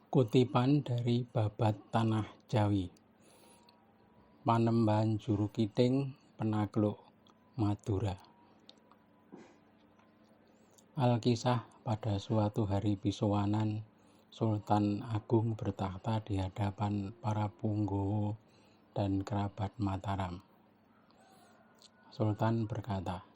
Kutipan dari Babat Tanah Jawi. Panembahan Juru Kiting Penakluk Madura. Alkisah pada suatu hari pisowanan, Sultan Agung bertakhta di hadapan para punggawa dan kerabat Mataram. Sultan berkata,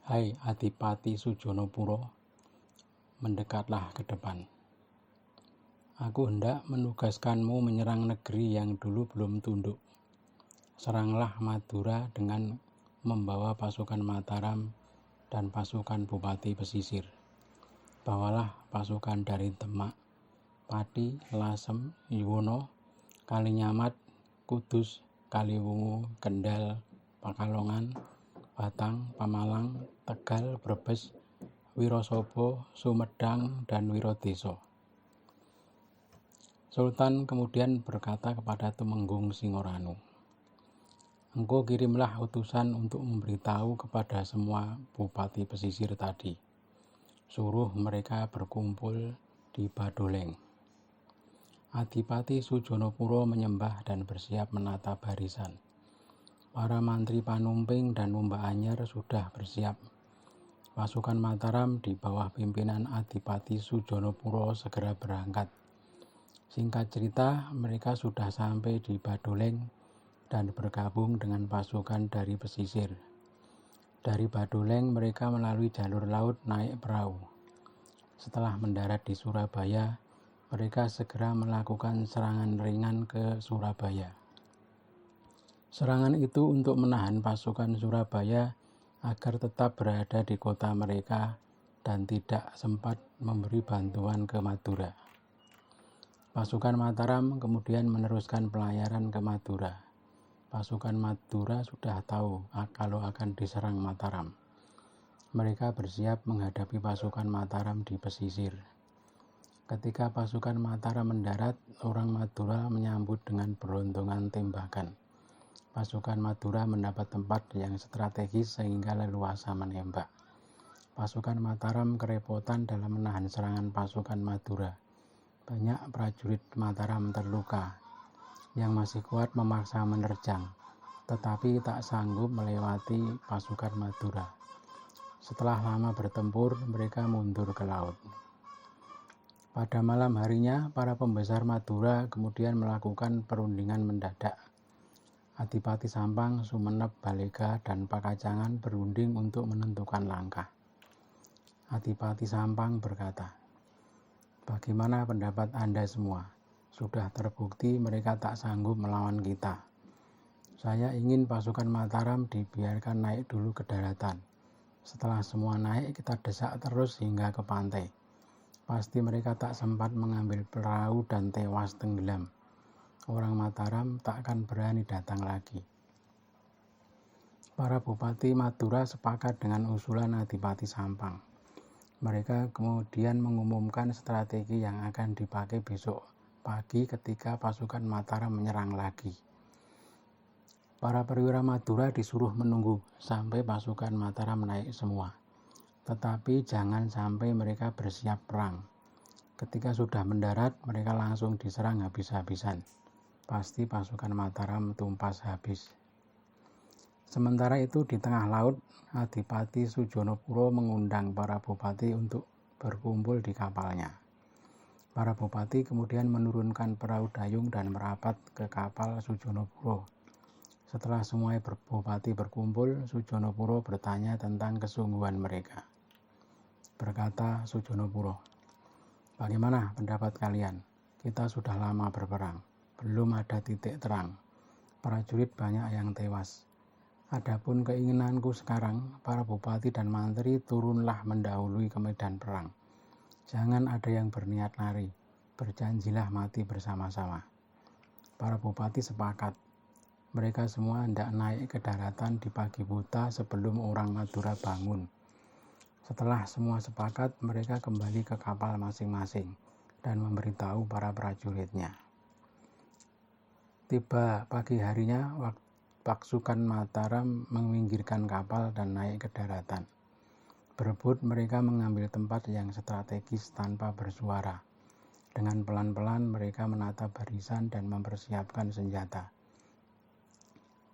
"Hai Adipati Sujonopuro, mendekatlah ke depan. Aku hendak menugaskanmu menyerang negeri yang dulu belum tunduk. Seranglah Madura dengan membawa pasukan Mataram dan pasukan Bupati Pesisir. Bawalah pasukan dari Demak, Pati, Lasem, Yuwono, Kalinyamat, Kudus, Kaliwungu, Kendal, Pakalongan, Batang, Pamalang, Tegal, Brebes, Wirosobo, Sumedang, dan Wirodeso." Sultan kemudian berkata kepada Tumenggung Singoranu, "Engkau kirimlah utusan untuk memberitahu kepada semua bupati pesisir tadi. Suruh mereka berkumpul di Badoleng." Adipati Sujonopuro menyembah dan bersiap menata barisan. Para mantri Panumping dan Umba Anyar sudah bersiap. Pasukan Mataram di bawah pimpinan Adipati Sujonopuro segera berangkat. Singkat cerita, mereka sudah sampai di Badoleng dan bergabung dengan pasukan dari pesisir. Dari Badoleng mereka melalui jalur laut naik perahu. Setelah mendarat di Surabaya, mereka segera melakukan serangan ringan ke Surabaya. Serangan itu untuk menahan pasukan Surabaya agar tetap berada di kota mereka dan tidak sempat memberi bantuan ke Madura. Pasukan Mataram kemudian meneruskan pelayaran ke Madura. Pasukan Madura sudah tahu kalau akan diserang Mataram. Mereka bersiap menghadapi pasukan Mataram di pesisir. Ketika pasukan Mataram mendarat, orang Madura menyambut dengan berontongan tembakan. Pasukan Madura mendapat tempat yang strategis sehingga leluasa menembak. Pasukan Mataram kerepotan dalam menahan serangan pasukan Madura. Banyak prajurit Mataram terluka. Yang masih kuat memaksa menerjang, tetapi tak sanggup melewati pasukan Madura. Setelah lama bertempur, mereka mundur ke laut. Pada malam harinya, para pembesar Madura kemudian melakukan perundingan mendadak. Adipati Sampang, Sumenep, Balega, dan Pakacangan berunding untuk menentukan langkah. Adipati Sampang berkata, "Bagaimana pendapat Anda semua? Sudah terbukti mereka tak sanggup melawan kita. Saya ingin pasukan Mataram dibiarkan naik dulu ke daratan. Setelah semua naik, kita desak terus hingga ke pantai. Pasti mereka tak sempat mengambil perahu dan tewas tenggelam. Orang Mataram tak akan berani datang lagi." Para bupati Madura sepakat dengan usulan Adipati Sampang. Mereka kemudian mengumumkan strategi yang akan dipakai besok pagi ketika pasukan Mataram menyerang lagi. Para perwira Madura disuruh menunggu sampai pasukan Mataram naik semua. Tetapi jangan sampai mereka bersiap perang. Ketika sudah mendarat, mereka langsung diserang habis-habisan. Pasti pasukan Mataram tumpas habis. Sementara itu di tengah laut, Adipati Sujonopuro mengundang para bupati untuk berkumpul di kapalnya. Para bupati kemudian menurunkan perahu dayung dan merapat ke kapal Sujonopuro. Setelah semua bupati berkumpul, Sujonopuro bertanya tentang kesungguhan mereka. Berkata Sujonopuro, "Bagaimana pendapat kalian? Kita sudah lama berperang, belum ada titik terang. Prajurit banyak yang tewas. Adapun keinginanku sekarang, para bupati dan mantri turunlah mendahului ke medan perang. Jangan ada yang berniat lari, berjanjilah mati bersama-sama." Para bupati sepakat. Mereka semua hendak naik ke daratan di pagi buta sebelum orang Madura bangun. Setelah semua sepakat, mereka kembali ke kapal masing-masing dan memberitahu para prajuritnya. Tiba pagi harinya, pasukan Mataram meminggirkan kapal dan naik ke daratan. Berebut mereka mengambil tempat yang strategis tanpa bersuara. Dengan pelan-pelan mereka menata barisan dan mempersiapkan senjata.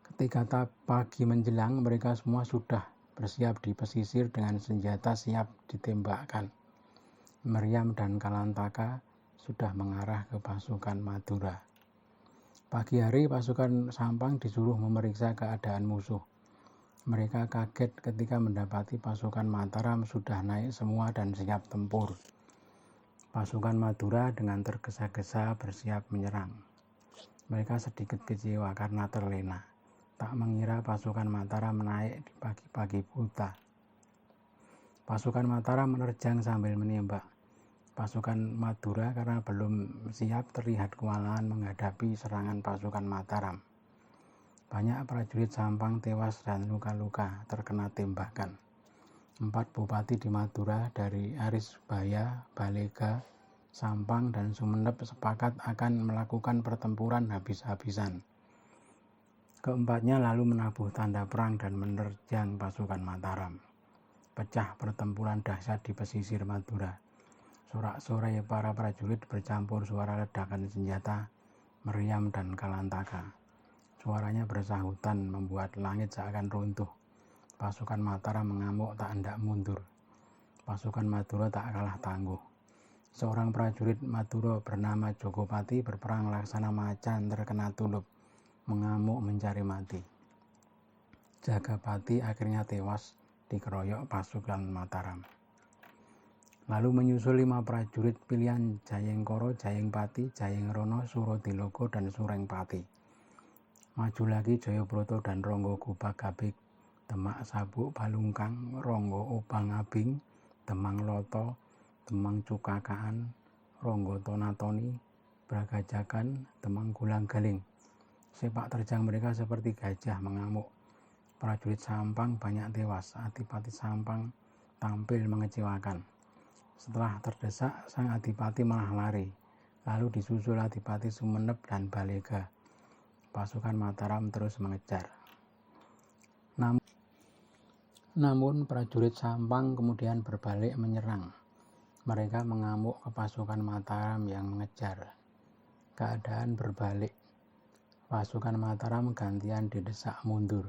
Ketika pagi menjelang, mereka semua sudah bersiap di pesisir dengan senjata siap ditembakkan. Meriam dan Kalantaka sudah mengarah ke pasukan Madura. Pagi hari pasukan Sampang disuruh memeriksa keadaan musuh. Mereka kaget ketika mendapati pasukan Mataram sudah naik semua dan siap tempur. Pasukan Madura dengan tergesa-gesa bersiap menyerang. Mereka sedikit kecewa karena terlena. Tak mengira pasukan Mataram naik di pagi-pagi buta. Pasukan Mataram menerjang sambil menembak. Pasukan Madura karena belum siap terlihat kewalahan menghadapi serangan pasukan Mataram. Banyak prajurit Sampang tewas dan luka-luka terkena tembakan. 4 bupati di Madura dari Arisbaya, Balega, Sampang, dan Sumeneb sepakat akan melakukan pertempuran habis-habisan. Keempatnya lalu menabuh tanda perang dan menerjang pasukan Mataram. Pecah pertempuran dahsyat di pesisir Madura. Sorak-sorai para prajurit bercampur suara ledakan senjata, meriam dan Kalantaka. Suaranya bersahutan membuat langit seakan runtuh. Pasukan Mataram mengamuk tak hendak mundur. Pasukan Madura tak kalah tangguh. Seorang prajurit Madura bernama Jogopati berperang laksana macan terkena tulup, mengamuk mencari mati. Jagapati akhirnya tewas dikeroyok pasukan Mataram. Lalu menyusul 5 prajurit pilihan Jayengkoro, Jayengpati, Jayengrono, Surodilogo, dan Surengpati. Maju lagi Jayabroto dan Ronggo Gubagabik, Demak Sabuk Balungkang, Ronggo Obangabing, Demang Loto, Demang Cukakaan, Ronggo Tonatoni, Bragajagan, Demang Gulang Galing. Sepak terjang mereka seperti gajah mengamuk. Prajurit Sampang banyak tewas. Adipati Sampang tampil mengecewakan. Setelah terdesak, sang adipati malah lari. Lalu disusul Adipati Sumeneb dan Balega. Pasukan Mataram terus mengejar. Namun prajurit Sampang kemudian berbalik menyerang. Mereka mengamuk ke pasukan Mataram yang mengejar. Keadaan berbalik. Pasukan Mataram gantian didesak mundur.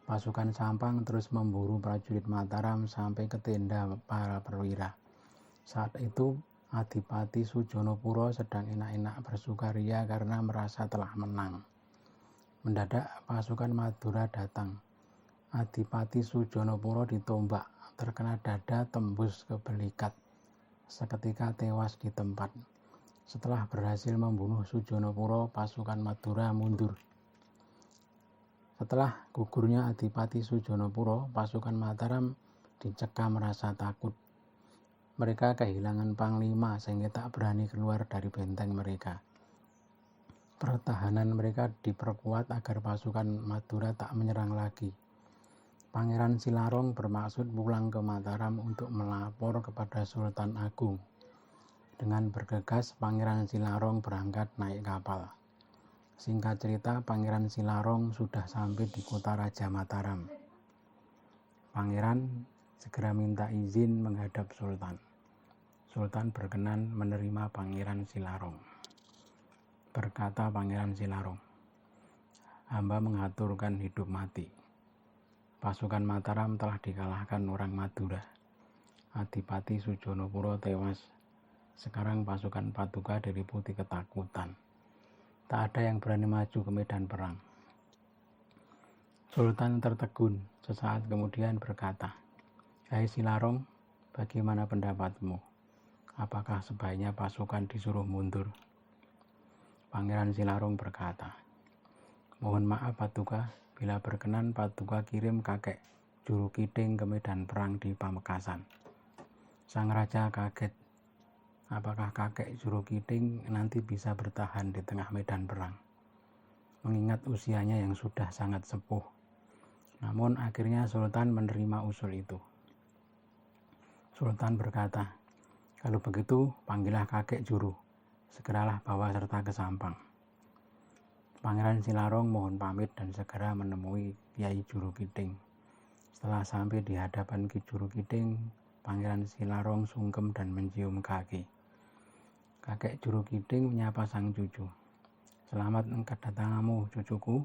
Pasukan Sampang terus memburu prajurit Mataram sampai ke tenda para perwira. Saat itu Adipati Sujonopuro sedang enak-enak bersukaria karena merasa telah menang. Mendadak pasukan Madura datang. Adipati Sujonopuro ditombak, terkena dada tembus ke belikat. Seketika tewas di tempat. Setelah berhasil membunuh Sujonopuro, pasukan Madura mundur. Setelah gugurnya Adipati Sujonopuro, pasukan Mataram dicekam rasa takut. Mereka kehilangan panglima sehingga tak berani keluar dari benteng mereka. Pertahanan mereka diperkuat agar pasukan Madura tak menyerang lagi. Pangeran Silarong bermaksud pulang ke Mataram untuk melapor kepada Sultan Agung. Dengan bergegas, Pangeran Silarong berangkat naik kapal. Singkat cerita, Pangeran Silarong sudah sampai di kota Raja Mataram. Pangeran segera minta izin menghadap Sultan. Sultan berkenan menerima Pangeran Silarong. Berkata Pangeran Silarong, "Hamba mengaturkan hidup mati. Pasukan Mataram telah dikalahkan orang Madura. Adipati Sujonopuro tewas. Sekarang pasukan Patuka diliputi ketakutan. Tak ada yang berani maju ke medan perang." Sultan tertegun. Sesaat kemudian berkata, "Hai Silarong, bagaimana pendapatmu? Apakah sebaiknya pasukan disuruh mundur?" Pangeran Silarong berkata, "Mohon maaf Patuka, bila berkenan Patuka kirim kakek Jurukiding ke medan perang di Pamekasan." Sang raja kaget. Apakah kakek Jurukiding nanti bisa bertahan di tengah medan perang? Mengingat usianya yang sudah sangat sepuh. Namun akhirnya Sultan menerima usul itu. Sultan berkata, "Kalau begitu, panggillah kakek Juru. Segeralah bawa serta ke Sampang." Pangeran Silarong mohon pamit dan segera menemui Kiai Jurukiding. Setelah sampai di hadapan Ki Jurukiding, Pangeran Silarong sungkem dan mencium kaki. Kakek Juru Kiting menyapa sang cucu. "Selamat kedatanganmu, cucuku.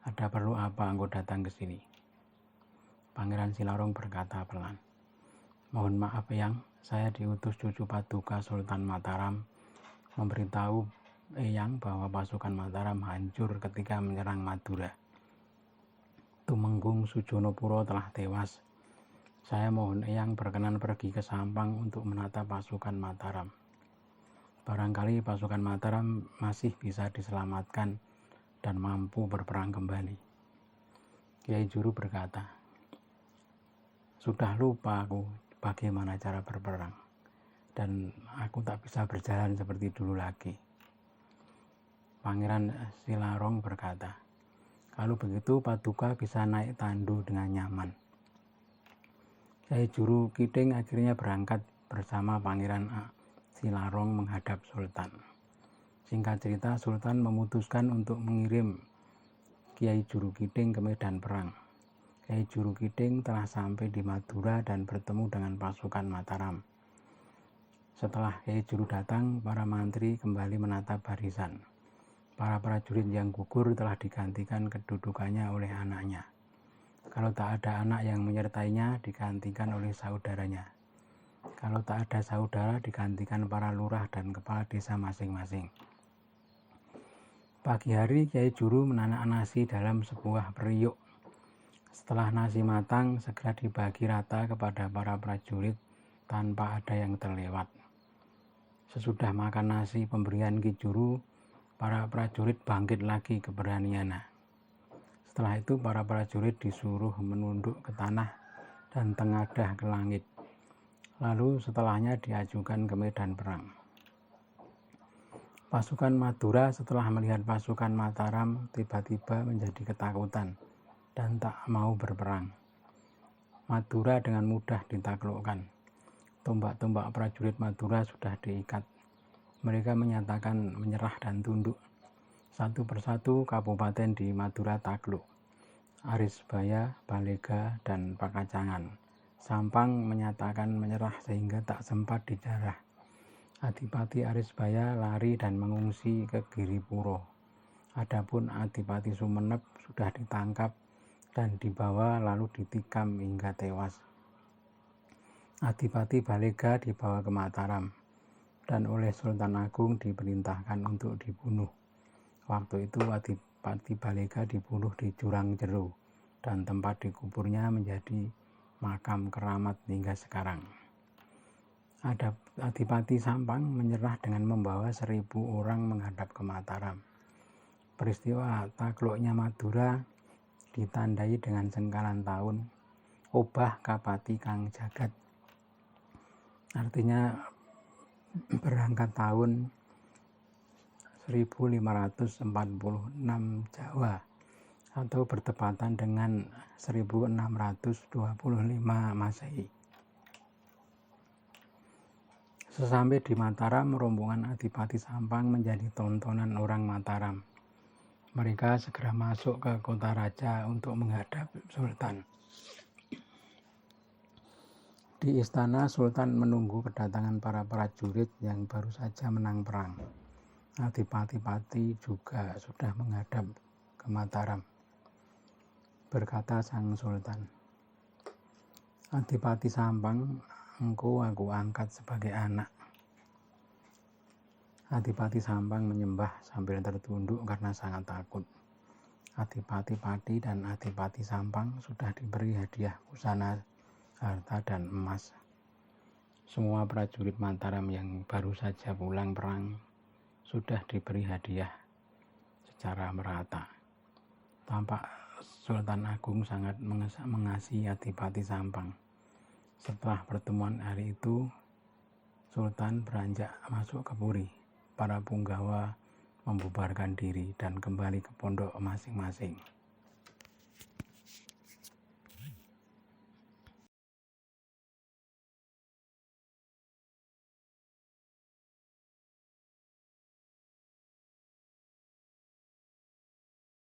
Ada perlu apa engkau datang ke sini?" Pangeran Silarong berkata pelan. "Mohon maaf, Eyang, saya diutus cucu Paduka Sultan Mataram memberitahu Eyang bahwa pasukan Mataram hancur ketika menyerang Madura. Tumenggung Sujonopuro telah tewas. Saya mohon Eyang berkenan pergi ke Sampang untuk menata pasukan Mataram. Barangkali pasukan Mataram masih bisa diselamatkan dan mampu berperang kembali." Kiai Juru berkata, "Sudah lupa aku bagaimana cara berperang, dan aku tak bisa berjalan seperti dulu lagi." Pangeran Silarong berkata, "Kalau begitu Paduka bisa naik tandu dengan nyaman." Kiai Juru Kiting akhirnya berangkat bersama Pangeran Silarong menghadap Sultan. Singkat cerita, Sultan memutuskan untuk mengirim Kiai Juru Kiting ke medan perang. Kiai Juru Kiting telah sampai di Madura dan bertemu dengan pasukan Mataram. Setelah Kiai Juru datang, para mantri kembali menata barisan. Para prajurit yang gugur telah digantikan kedudukannya oleh anaknya. Kalau tak ada anak yang menyertainya, digantikan oleh saudaranya. Kalau tak ada saudara, digantikan para lurah dan kepala desa masing-masing. Pagi hari, Kiai Juru menanak nasi dalam sebuah periuk. Setelah nasi matang, segera dibagi rata kepada para prajurit tanpa ada yang terlewat. Sesudah makan nasi pemberian Ki Juru, para prajurit bangkit lagi keberaniannya. Setelah itu para prajurit disuruh menunduk ke tanah dan tengadah ke langit. Lalu setelahnya diajukan ke medan perang. Pasukan Madura setelah melihat pasukan Mataram tiba-tiba menjadi ketakutan dan tak mau berperang. Madura dengan mudah ditaklukkan. Tombak-tombak prajurit Madura sudah diikat. Mereka menyatakan menyerah dan tunduk. Satu persatu kabupaten di Madura takluk. Arisbaya, Balega, dan Pakacangan. Sampang menyatakan menyerah sehingga tak sempat dijarah. Adipati Arisbaya lari dan mengungsi ke Giripuro. Adapun Adipati Sumenep sudah ditangkap dan dibawa lalu ditikam hingga tewas. Adipati Balega dibawa ke Mataram dan oleh Sultan Agung diperintahkan untuk dibunuh. Waktu itu Adipati Balega dibunuh di Jurang Jeru dan tempat dikuburnya menjadi makam keramat hingga sekarang. Adipati Sampang menyerah dengan membawa 1.000 orang menghadap ke Mataram. Peristiwa takluknya Madura ditandai dengan sengkalan tahun Obah Kapati Kang Jagat. Artinya berangkat tahun 1546 Jawa atau bertepatan dengan 1625 Masehi. Sesampai di Mataram, rombongan Adipati Sampang menjadi tontonan orang Mataram. Mereka segera masuk ke kota raja untuk menghadap Sultan. Di istana, Sultan menunggu kedatangan para prajurit yang baru saja menang perang. Adipati-pati juga sudah menghadap ke Mataram. Berkata sang Sultan, "Adipati Sampang, engkau aku angkat sebagai anak." Adipati Sampang menyembah sambil tertunduk karena sangat takut. Adipati Pati dan Adipati Sampang sudah diberi hadiah busana, harta, dan emas. Semua prajurit Mataram yang baru saja pulang perang sudah diberi hadiah secara merata. Tampak Sultan Agung sangat mengasihi Adipati Sampang. Setelah pertemuan hari itu, Sultan beranjak masuk ke Puri. Para punggawa membubarkan diri dan kembali ke pondok masing-masing.